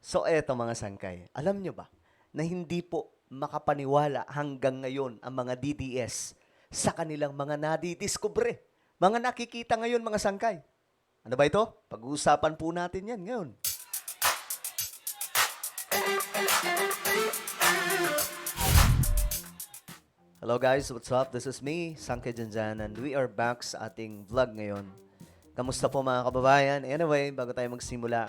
So eto mga sangkay, alam nyo ba na hindi po makapaniwala hanggang ngayon ang mga DDS sa kanilang mga nadidiskubre, mga nakikita ngayon mga sangkay. Ano ba ito? Pag-uusapan po natin yan ngayon. Hello guys, what's up? This is me, Sangkay Janjan, and we are back sa ating vlog ngayon. Kamusta po mga kababayan? Anyway, bago tayo magsimula,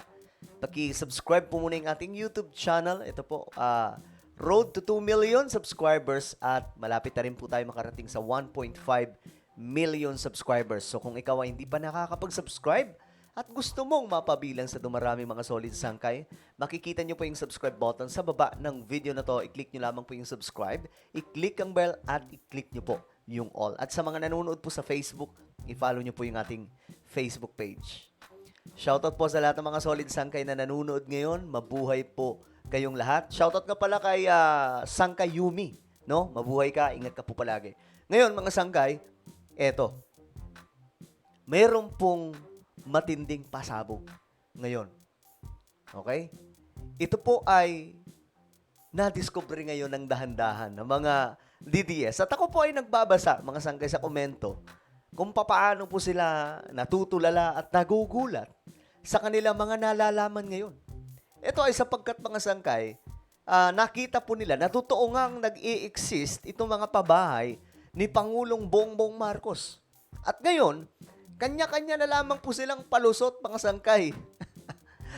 paki-subscribe po muna yung ating YouTube channel. Ito po, road to 2 million subscribers at malapit na rin po tayo makarating sa 1.5 million subscribers. So kung ikaw ay hindi pa nakakapag-subscribe at gusto mong mapabilang sa dumaraming mga solid sangkay, makikita nyo po yung subscribe button sa baba ng video na to. I-click nyo lamang po yung subscribe, i-click ang bell at i-click nyo po yung all. At sa mga nanonood po sa Facebook, i-follow nyo po yung ating Facebook page. Shoutout po sa lahat ng mga solid sangkay na nanonood ngayon. Mabuhay po kayong lahat. Shoutout nga pala kay Sangkay Yumi. No? Mabuhay ka, ingat ka po palagi. Ngayon mga sangkay, eto. Meron pong matinding pasabog ngayon. Okay? Ito po ay na-discover ngayon ng dahan-dahan ng mga DDS. At ako po ay nagbabasa, mga sangkay, sa komento kung papaano po sila natutulala at nagugulat sa kanilang mga nalalaman ngayon. Ito ay sapagkat mga sangkay, nakita po nila na totoo ngang nag-i-exist itong mga pabahay ni Pangulong Bongbong Marcos. At ngayon, kanya-kanya na lamang po silang palusot, mga sangkay.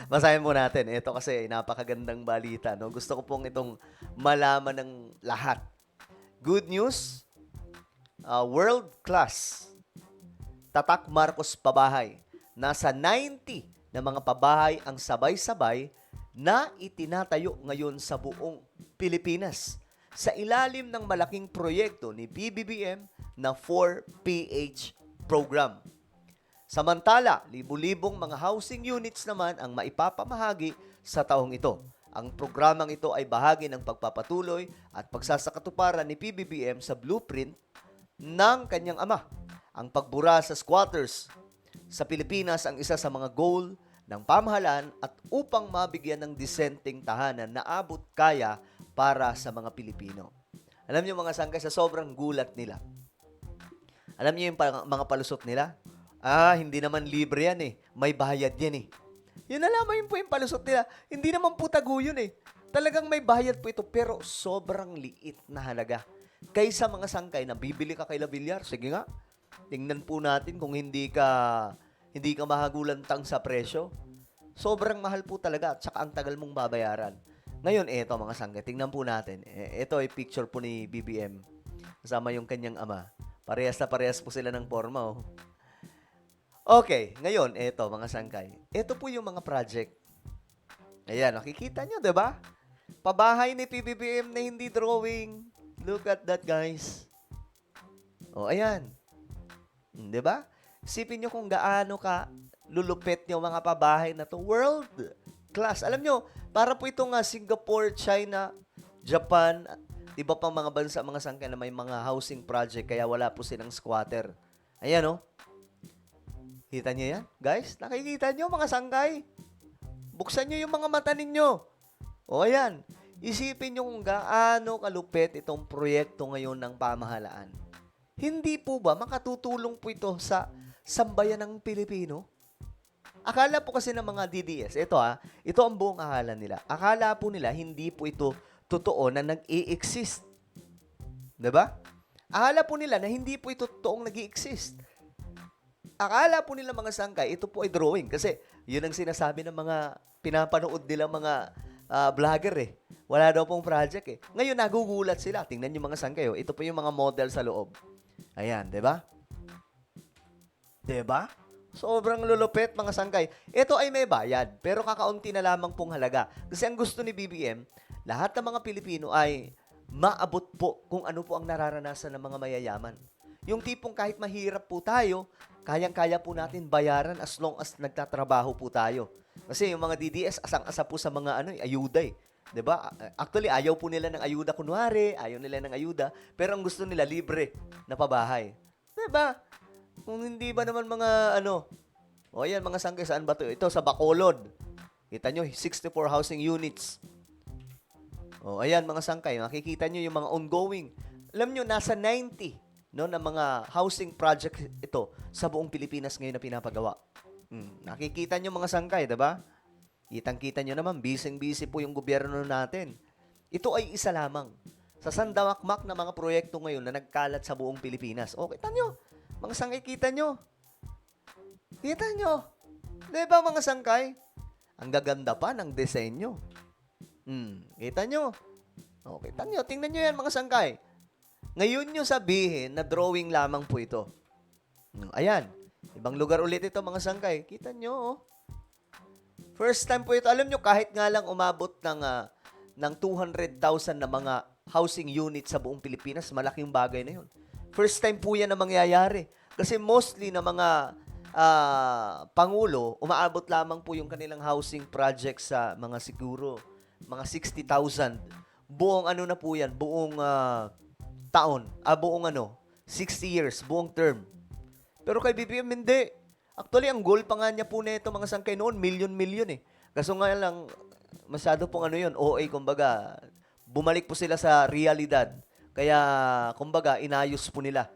Basahin po natin. Ito kasi napakagandang balita. No? Gusto ko pong itong malaman ng lahat. Good news, world class. Tatak Marcos pabahay. Nasa 90 na mga pabahay ang sabay-sabay na itinatayo ngayon sa buong Pilipinas sa ilalim ng malaking proyekto ni BBBM na 4PH program. Samantala, libu-libong mga housing units naman ang maipapamahagi sa taong ito. Ang programang ito ay bahagi ng pagpapatuloy at pagsasakatuparan ni PBBM sa blueprint ng kanyang ama. Ang pagbura sa squatters sa Pilipinas ang isa sa mga goal ng pamahalaan at upang mabigyan ng disenteng tahanan na abot kaya para sa mga Pilipino. Alam niyo mga sangkay, sa sobrang gulat nila. Alam niyo yung mga palusot nila? Hindi naman libre yan eh. May bayad yan eh. Yun na lamang yun po yung palusot nila. Hindi naman po tago yun eh. Talagang may bayad po ito pero sobrang liit na halaga. Kaysa mga sangkay na bibili ka kay La Villar, sige nga, tingnan po natin kung hindi ka mahagulantang sa presyo. Sobrang mahal po talaga at saka ang tagal mong babayaran. Ngayon, eto mga sangkay, tingnan po natin. Ito ay picture po ni BBM. Kasama yung kanyang ama. Parehas na parehas po sila ng forma oh. Okay, ngayon, eto mga sangkay. Ito po yung mga project. Ayan, nakikita nyo, di ba? Pabahay ni PBBM na hindi drawing. Look at that, guys. O, ayan. Di ba? Isipin nyo kung gaano ka lulupit yung mga pabahay na to. World class. Alam nyo, para po itong Singapore, China, Japan, iba pang mga bansa, mga sangkay na may mga housing project kaya wala po silang squatter. Ayan, oh. Kita niyo yan? Guys, nakikita niyo mga sangkay? Buksan niyo yung mga mata ninyo. O ayan, isipin niyo kung gaano kalupit itong proyekto ngayon ng pamahalaan. Hindi po ba makatutulong po ito sa sambayan ng Pilipino? Akala po kasi ng mga DDS, ito ang buong akala nila. Akala po nila hindi po ito totoo na nag-i-exist. Diba? Akala po nila na hindi po ito totoong nag-i-exist. Akala po nila mga sangkay, ito po ay drawing. Kasi yun ang sinasabi ng mga pinapanood nila mga vlogger eh. Wala daw pong project eh. Ngayon, nagugulat sila. Tingnan yung mga sangkay. Oh. Ito po yung mga model sa loob. Ayan, di ba? Di ba? Sobrang lulupit mga sangkay. Ito ay may bayad, pero kakaunti na lamang pong halaga. Kasi ang gusto ni BBM, lahat ng mga Pilipino ay maabot po kung ano po ang nararanasan ng mga mayayaman. Yung tipong kahit mahirap po tayo, kayang-kaya po natin bayaran as long as nagtatrabaho po tayo. Kasi yung mga DDS, asang-asa po sa mga ayuda eh. 'Di ba? Actually, ayaw po nila ng ayuda kunwari, ayaw nila ng ayuda, pero ang gusto nila libre na pabahay. 'Di ba? Kung hindi ba naman mga o ayan, mga sangkay, saan ba to? Ito, sa Bacolod. Kita nyo, 64 housing units. O, ayan mga sangkay, makikita nyo yung mga ongoing. Alam nyo, nasa 90 no, na mga housing project ito sa buong Pilipinas ngayon na pinapagawa. Nakikita nyo mga sangkay, diba? Kitang-kita nyo naman, busy-busy po yung gobyerno natin. Ito ay isa lamang sa sandamakmak na mga proyekto ngayon na nagkalat sa buong Pilipinas. O, kita nyo, mga sangkay, kita nyo. Kita nyo. Diba mga sangkay? Ang gaganda pa ng disenyo. Kita nyo? O, kita nyo. Tingnan nyo yan mga sangkay. Ngayon nyo sabihin na drawing lamang po ito. Ayan. Ibang lugar ulit ito mga sangkay. Kita nyo, oh. First time po ito. Alam nyo, kahit nga lang umabot ng 200,000 na mga housing units sa buong Pilipinas, malaking bagay na yun. First time po yan na mangyayari. Kasi mostly na mga pangulo, umaabot lamang po yung kanilang housing projects sa mga siguro, mga 60,000. Buong ano na po yan, buong taon, buong 60 years, buong term. Pero kay BBM, hindi. Actually, ang goal pa nga niya po nito mga sangkay noon, million eh. Kaso nga lang, masyado pong yun, OA, kumbaga, bumalik po sila sa realidad. Kaya, kumbaga, inayos po nila.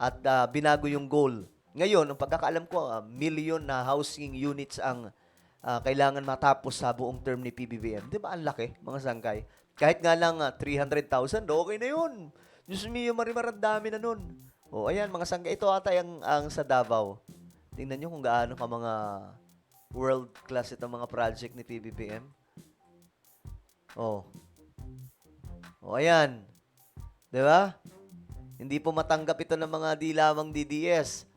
At binago yung goal. Ngayon, ang pagkakaalam ko, million na housing units ang kailangan matapos sa buong term ni PBBM. Di ba ang laki, mga sangkay? Kahit nga lang 300,000, okay na yun. Diyos mio, marimar, ang dami na nun. O, ayan, mga sangkay. Ito ata ang sa Davao. Tingnan nyo kung gaano ka mga world class itong mga project ni PBBM. O, ayan. Di ba? Hindi po matanggap ito ng mga di lamang DDS.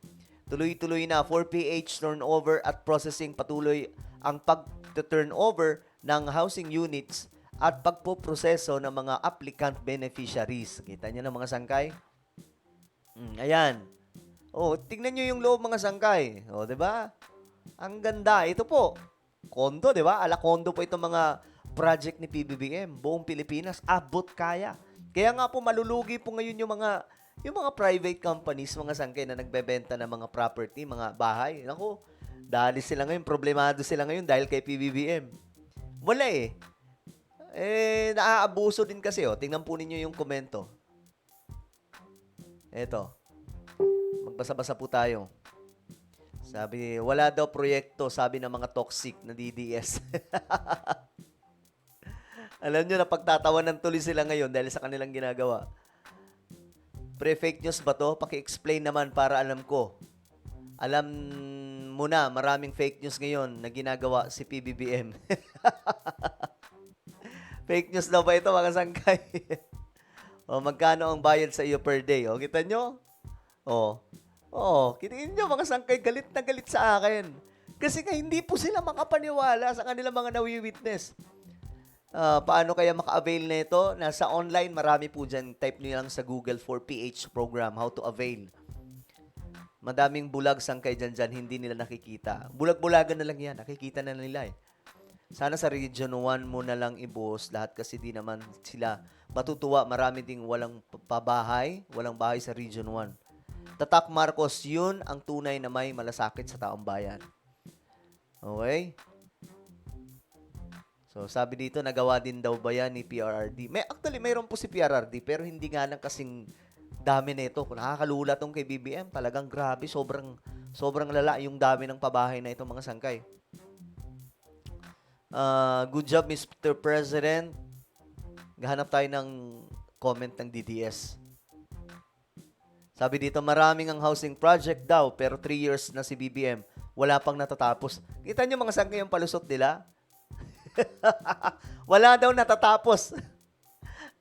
Tuloy-tuloy na 4PH turnover at processing, patuloy ang pag-turnover ng housing units at pagpoproseso ng mga applicant beneficiaries. Kita niyo na mga sangkay? Ayan. Oh, tingnan niyo yung loob mga sangkay. Oh, 'di ba? Ang ganda. Ito po. Kondo, 'di ba? Ala kondo po itong mga project ni PBBM, buong Pilipinas, abot kaya. Kaya nga po malulugi po ngayon yung mga private companies, mga sangkay na nagbebenta ng mga property, mga bahay. Naku, dahil sila ngayon, problemado sila ngayon dahil kay PBBM. Wala eh. Naaabuso din kasi, oh. Tingnan po ninyo yung komento. Eto. Magbasa-basa po tayo. Sabi, wala daw proyekto, sabi ng mga toxic na DDS. Alam nyo, napagtatawanan tuloy sila ngayon dahil sa kanilang ginagawa. Pre-fake news ba to? Paki-explain naman para alam ko. Alam mo na, maraming fake news ngayon na ginagawa si PBBM. Fake news daw ba ito, mga sangkay? O, magkano ang bayad sa iyo per day? O, kita nyo? Kitiin nyo, mga sangkay, galit na galit sa akin. Kasi nga, hindi po sila makapaniwala sa kanilang mga nawi-witness. Paano kaya maka-avail na ito? Nasa online, marami po dyan. Type nyo lang sa Google for PH program, how to avail. Madaming bulag sangkay dyan, hindi nila nakikita. Bulag-bulagan na lang yan, nakikita na nila eh. Sana sa Region 1 mo na lang ibuhos lahat kasi di naman sila matutuwa. Marami ding walang bahay sa Region 1. Tatak Marcos, yun ang tunay na may malasakit sa taong bayan. Okay? So, sabi dito, nagawa din daw ba yan ni PRRD? Actually, mayroon po si PRRD, pero hindi nga lang kasing dami nito. Kung nakakalula tong kay BBM, talagang grabe, sobrang lala yung dami ng pabahay na itong mga sangkay. Good job, Mr. President. Gahanap tayo ng comment ng DDS. Sabi dito, maraming ang housing project daw, pero 3 years na si BBM, wala pang natatapos. Kita nyo mga sangkay yung palusot nila? Wala daw natatapos.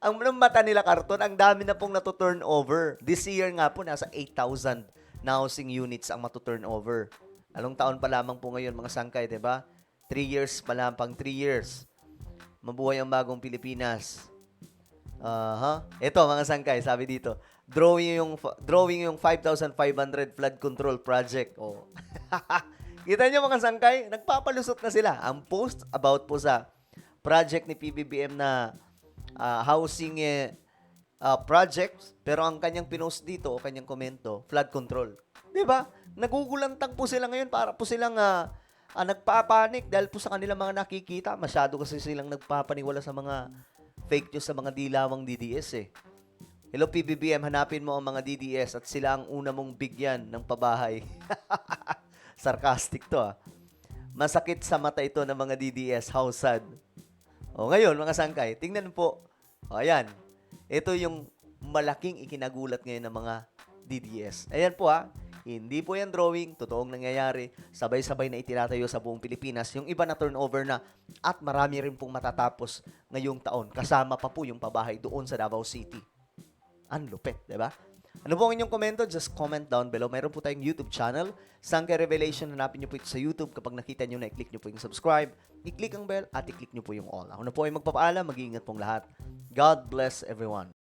Ang mata nila karton, ang dami na pong natuturn over. This year nga po, nasa 8,000 na housing units ang matuturn over. Anong taon pa lamang po ngayon, mga sangkay, diba? 3 years pa lang, pang 3 years. Mabuhay ang bagong Pilipinas. Ito, mga sangkay, sabi dito, drawing yung 5,500 flood control project. Oh. Kita nyo mga sangkay, nagpapalusot na sila. Ang post about po sa project ni PBBM na housing project, pero ang kanyang pinost dito o kanyang komento, flood control. 'Di ba? Nagugulantang po sila ngayon para po silang nagpapanik dahil po sa kanilang mga nakikita. Masyado kasi silang nagpapaniwala sa mga fake news sa mga dilawang DDS eh. Hello PBBM, hanapin mo ang mga DDS at sila ang una mong bigyan ng pabahay. Sarcastic to ah. Masakit sa mata ito ng mga DDS. How sad. O ngayon mga sangkay, tingnan po. O ayan. Ito yung malaking ikinagulat ngayon ng mga DDS. Ayan po ha. Hindi po yan drawing, totoong nangyayari. Sabay-sabay na itinatayo sa buong Pilipinas. Yung iba na turnover na at marami rin pong matatapos ngayong taon. Kasama pa po yung pabahay doon sa Davao City. Ang lupit, di ba? Ano po ang inyong komento? Just comment down below. Mayroon po tayong YouTube channel, Sangkay Revelation. Hanapin nyo po ito sa YouTube. Kapag nakita nyo na, i-click nyo po yung subscribe, i-click ang bell, at i-click nyo po yung all. Ako na po ay magpapaalam. Mag-iingat pong lahat. God bless everyone.